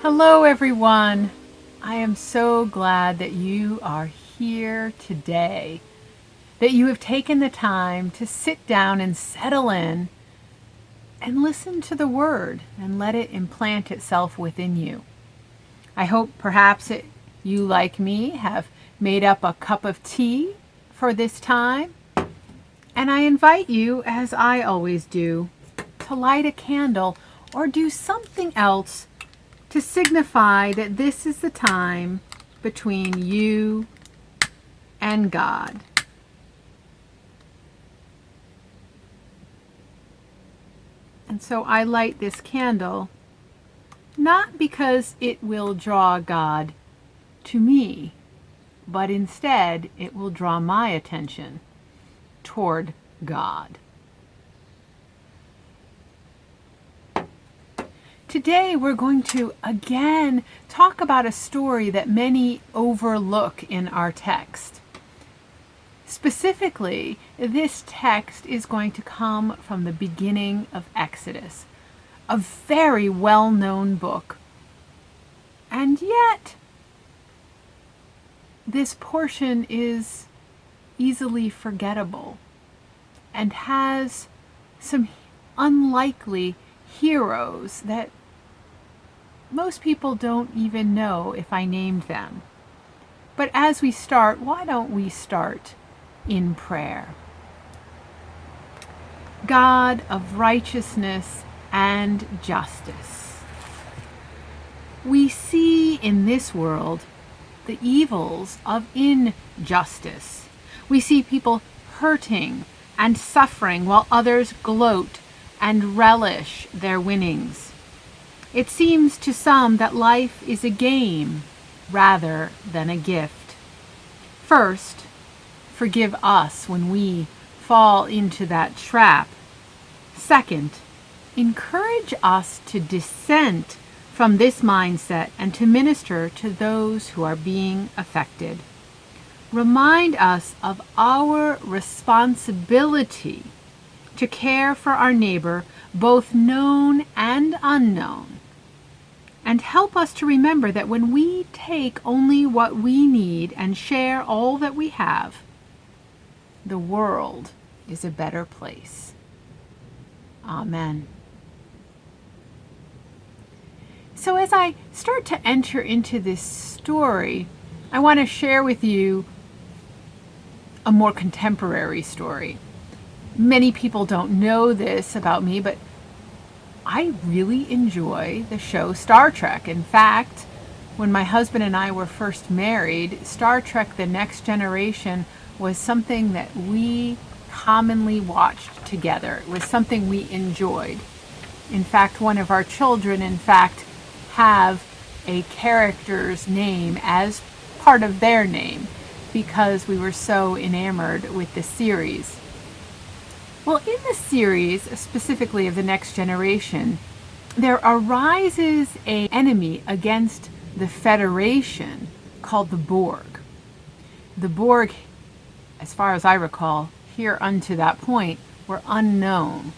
Hello, everyone. I am so glad that you are here today, that you have taken the time to sit down and settle in and listen to the Word and let it implant itself within you. I hope perhaps you, like me, have made up a cup of tea for this time. And I invite you, as I always do, to light a candle or do something else to signify that this is the time between you and God. And so I light this candle not because it will draw God to me, but instead it will draw my attention toward God. Today we're going to again talk about a story that many overlook in our text. Specifically, this text is going to come from the beginning of Exodus, a very well-known book. And yet, this portion is easily forgettable and has some unlikely heroes that most people don't even know if I named them. But as we start, why don't we start in prayer? God of righteousness and justice, we see in this world the evils of injustice. We see people hurting and suffering while others gloat and relish their winnings. It seems to some that life is a game rather than a gift. First, forgive us when we fall into that trap. Second, encourage us to dissent from this mindset and to minister to those who are being affected. Remind us of our responsibility to care for our neighbor, both known and unknown. And help us to remember that when we take only what we need and share all that we have, the world is a better place. Amen. So as I start to enter into this story, I want to share with you a more contemporary story. Many people don't know this about me, but I really enjoy the show Star Trek. In fact, when my husband and I were first married, Star Trek: The Next Generation was something that we commonly watched together. It was something we enjoyed. In fact, one of our children, have a character's name as part of their name because we were so enamored with the series. Well, in the series, specifically of The Next Generation, there arises an enemy against the Federation called the Borg. The Borg, as far as I recall, here unto that point, were unknown.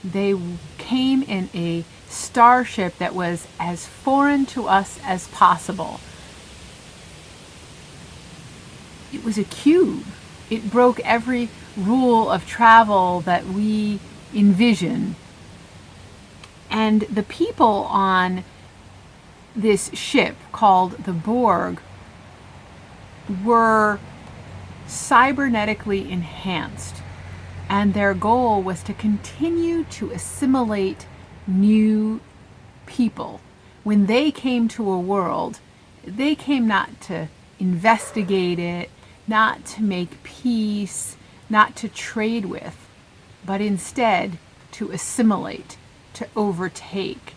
They came in a starship that was as foreign to us as possible. It was a cube. It broke every rule of travel that we envision. And the people on this ship called the Borg were cybernetically enhanced. And their goal was to continue to assimilate new people. When they came to a world, they came not to investigate it, not to make peace, not to trade with, but instead to assimilate, to overtake.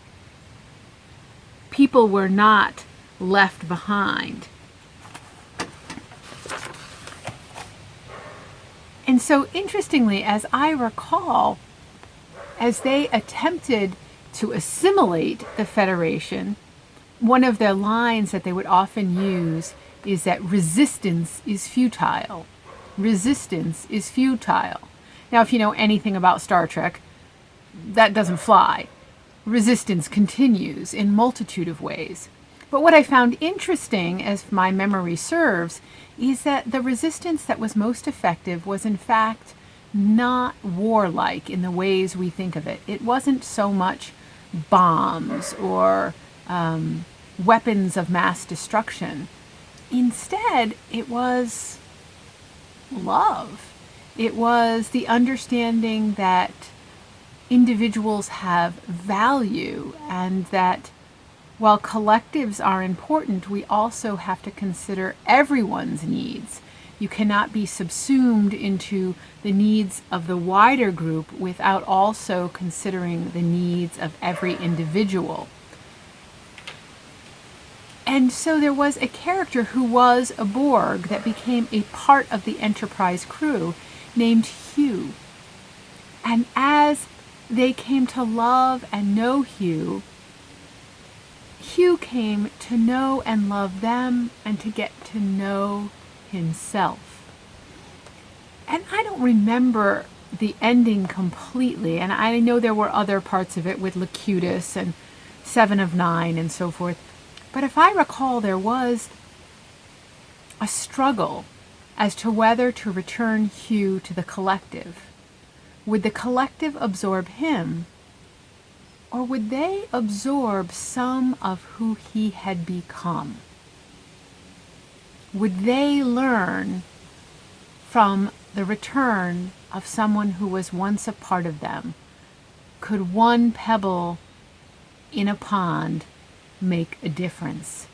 People were not left behind. And so interestingly, as I recall, as they attempted to assimilate the Federation, one of their lines that they would often use is that resistance is futile. Resistance is futile. Now, if you know anything about Star Trek, that doesn't fly. resistance continues in multitude of ways. But what I found interesting, as my memory serves, is that the resistance that was most effective was in fact not warlike in the ways we think of it. It wasn't so much bombs or weapons of mass destruction. Instead, it was love. It was the understanding that individuals have value, and that while collectives are important, we also have to consider everyone's needs. You cannot be subsumed into the needs of the wider group without also considering the needs of every individual. And so there was a character who was a Borg that became a part of the Enterprise crew named Hugh. And as they came to love and know Hugh, Hugh came to know and love them and to get to know himself. And I don't remember the ending completely, and I know there were other parts of it with Locutus and Seven of Nine and so forth. But if I recall, there was a struggle as to whether to return Hugh to the collective. Would the collective absorb him, or would they absorb some of who he had become? Would they learn from the return of someone who was once a part of them? Could one pebble in a pond make a difference?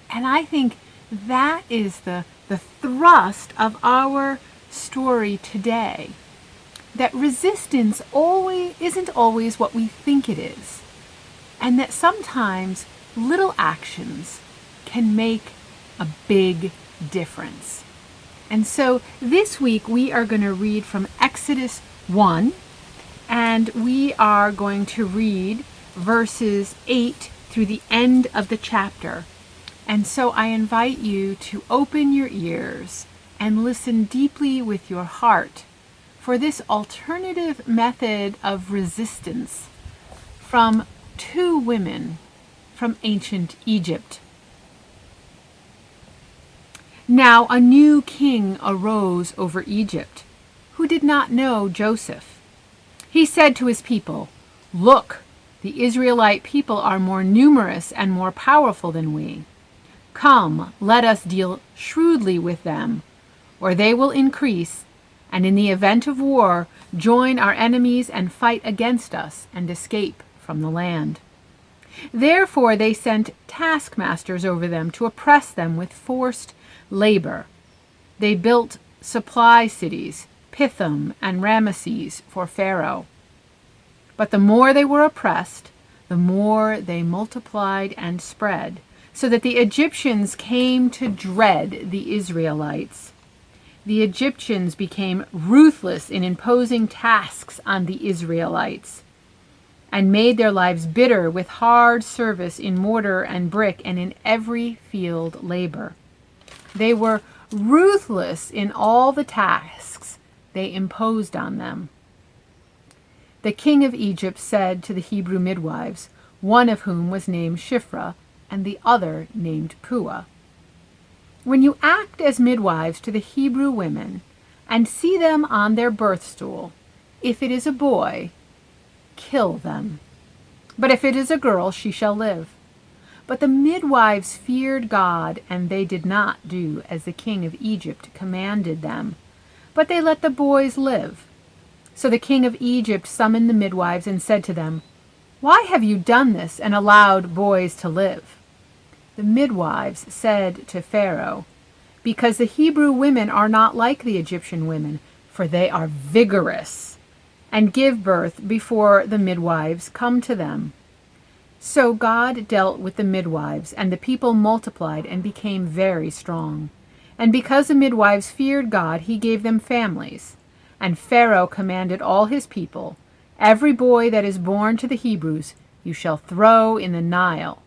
And I think that is the thrust of our story today. That resistance isn't always what we think it is. And that sometimes little actions can make a big difference. And so this week we are going to read from Exodus 1, and we are going to read verses 8 through the end of the chapter. And so I invite you to open your ears and listen deeply with your heart for this alternative method of resistance from two women from ancient Egypt. Now a new king arose over Egypt, who did not know Joseph. He said to his people, "Look, the Israelite people are more numerous and more powerful than we. Come, let us deal shrewdly with them, or they will increase, and in the event of war, join our enemies and fight against us and escape from the land." Therefore they sent taskmasters over them to oppress them with forced labor. They built supply cities, Pithom and Ramesses, for Pharaoh. But the more they were oppressed, the more they multiplied and spread, so that the Egyptians came to dread the Israelites. The Egyptians became ruthless in imposing tasks on the Israelites, and made their lives bitter with hard service in mortar and brick and in every field labor. They were ruthless in all the tasks they imposed on them. The king of Egypt said to the Hebrew midwives, one of whom was named Shiphrah and the other named Puah, "When you act as midwives to the Hebrew women and see them on their birth stool, if it is a boy, kill them. But if it is a girl, she shall live." But the midwives feared God, and they did not do as the king of Egypt commanded them, but they let the boys live. So the king of Egypt summoned the midwives and said to them, "Why have you done this and allowed boys to live?" The midwives said to Pharaoh, "Because the Hebrew women are not like the Egyptian women, for they are vigorous, and give birth before the midwives come to them." So God dealt with the midwives, and the people multiplied and became very strong. And because the midwives feared God, he gave them families. And Pharaoh commanded all his people, "Every boy that is born to the Hebrews you shall throw in the Nile,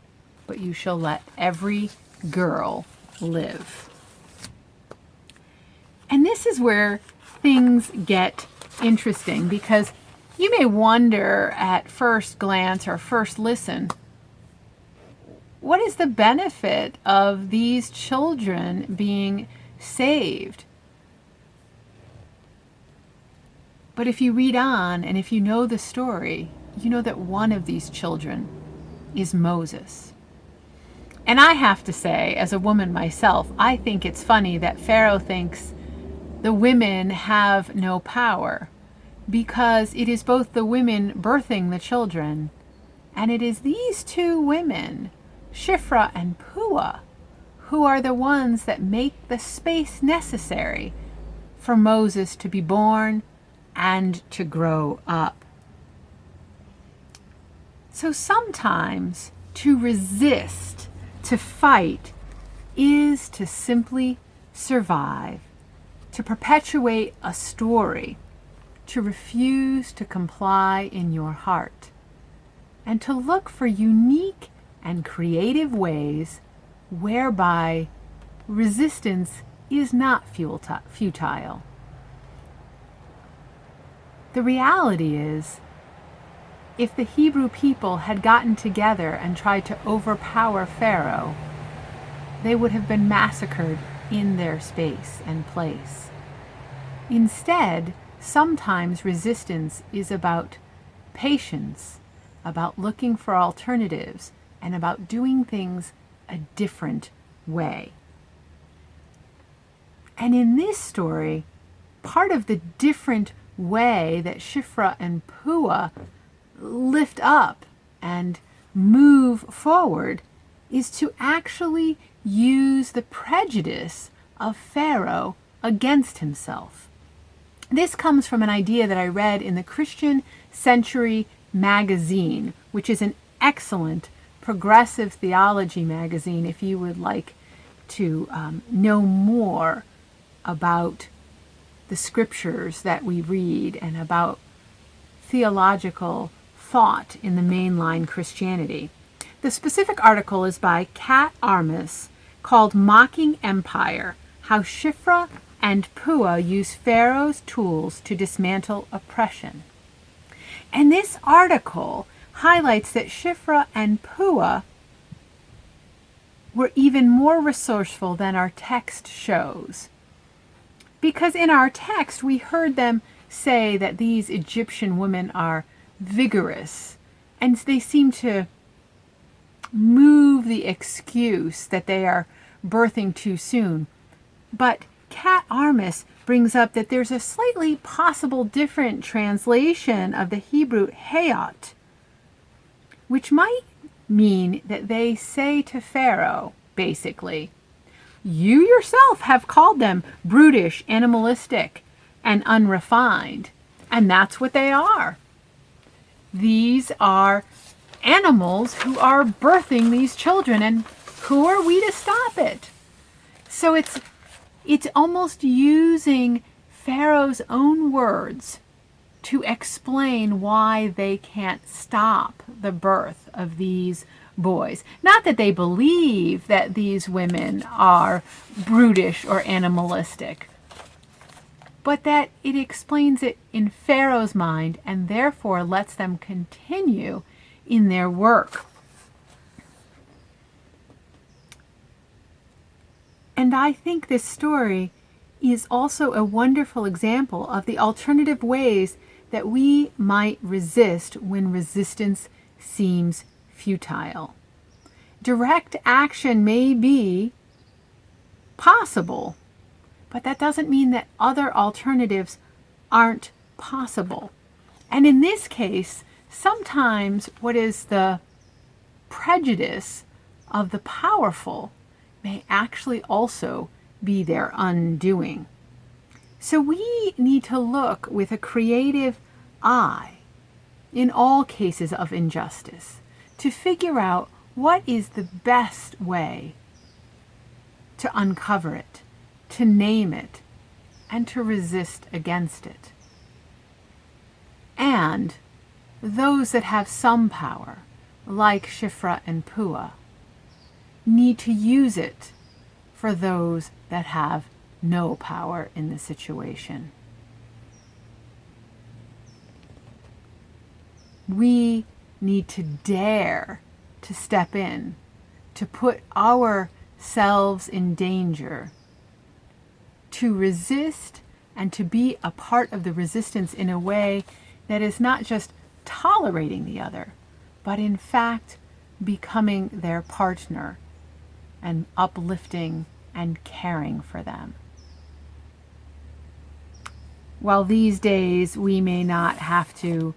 but you shall let every girl live." And this is where things get interesting, because You may wonder at first glance or first listen, what is the benefit of these children being saved? But if you read on and if you know the story, you know that one of these children is Moses. And I have to say, as a woman myself, I think it's funny that Pharaoh thinks the women have no power, because it is both the women birthing the children, and it is these two women, Shiphrah and Puah, who are the ones that make the space necessary for Moses to be born and to grow up. So sometimes to resist, to fight, is to simply survive, to perpetuate a story, to refuse to comply in your heart, and to look for unique and creative ways whereby resistance is not futile. The reality is, if the Hebrew people had gotten together and tried to overpower Pharaoh, they would have been massacred in their space and place. Instead, sometimes resistance is about patience, about looking for alternatives, and about doing things a different way. And in this story, part of the different way that Shiphrah and Puah lift up and move forward is to actually use the prejudice of Pharaoh against himself. This comes from an idea that I read in the Christian Century magazine, which is an excellent progressive theology magazine if you would like to know more about the scriptures that we read and about theological thought in the mainline Christianity. The specific article is by Kat Armis called Mocking Empire, How Shiphrah and Puah Use Pharaoh's Tools to Dismantle Oppression. And this article highlights that Shiphrah and Puah were even more resourceful than our text shows. Because in our text, we heard them say that these Egyptian women are vigorous, and they seem to move the excuse that they are birthing too soon. But Kat Armis brings up that there's a slightly possible different translation of the Hebrew hayot, which might mean that they say to Pharaoh, basically, you yourself have called them brutish, animalistic, and unrefined. And that's what they are. These are animals who are birthing these children, and who are we to stop it? So it's almost using Pharaoh's own words to explain why they can't stop the birth of these boys. Not that they believe that these women are brutish or animalistic, but that it explains it in Pharaoh's mind and therefore lets them continue in their work. And I think this story is also a wonderful example of the alternative ways that we might resist when resistance seems futile. Direct action may be possible, but that doesn't mean that other alternatives aren't possible. And in this case, sometimes what is the prejudice of the powerful may actually also be their undoing. So we need to look with a creative eye in all cases of injustice to figure out what is the best way to uncover it, to name it, and to resist against it. And those that have some power, like Shiphrah and Puah, need to use it for those that have no power in the situation. We need to dare to step in, to put ourselves in danger, to resist and to be a part of the resistance in a way that is not just tolerating the other, but in fact becoming their partner and uplifting and caring for them. While these days we may not have to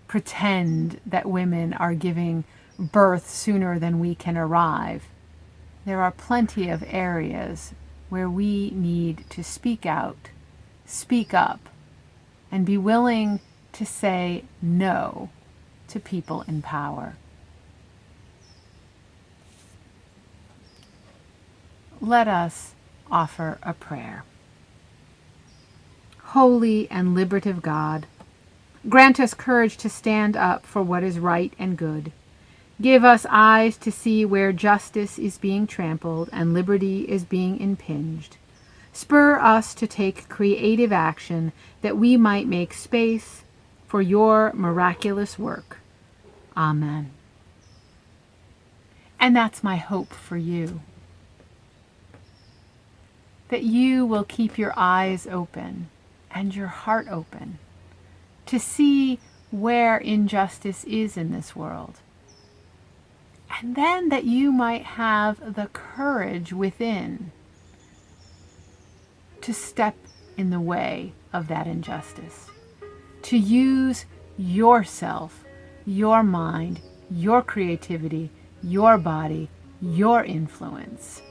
pretend that women are giving birth sooner than we can arrive, there are plenty of areas where we need to speak out, speak up, and be willing to say no to people in power. Let us offer a prayer. Holy and liberative God, grant us courage to stand up for what is right and good. Give us eyes to see where justice is being trampled and liberty is being impinged. Spur us to take creative action that we might make space for your miraculous work. Amen. And that's my hope for you. That you will keep your eyes open and your heart open to see where injustice is in this world. And then that you might have the courage within to step in the way of that injustice, to use yourself, your mind, your creativity, your body, your influence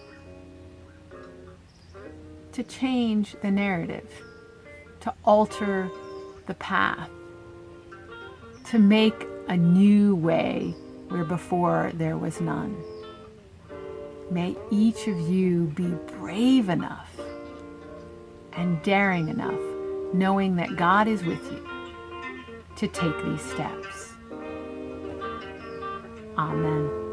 to change the narrative, to alter the path, to make a new way where before there was none. May each of you be brave enough and daring enough, knowing that God is with you, to take these steps. Amen.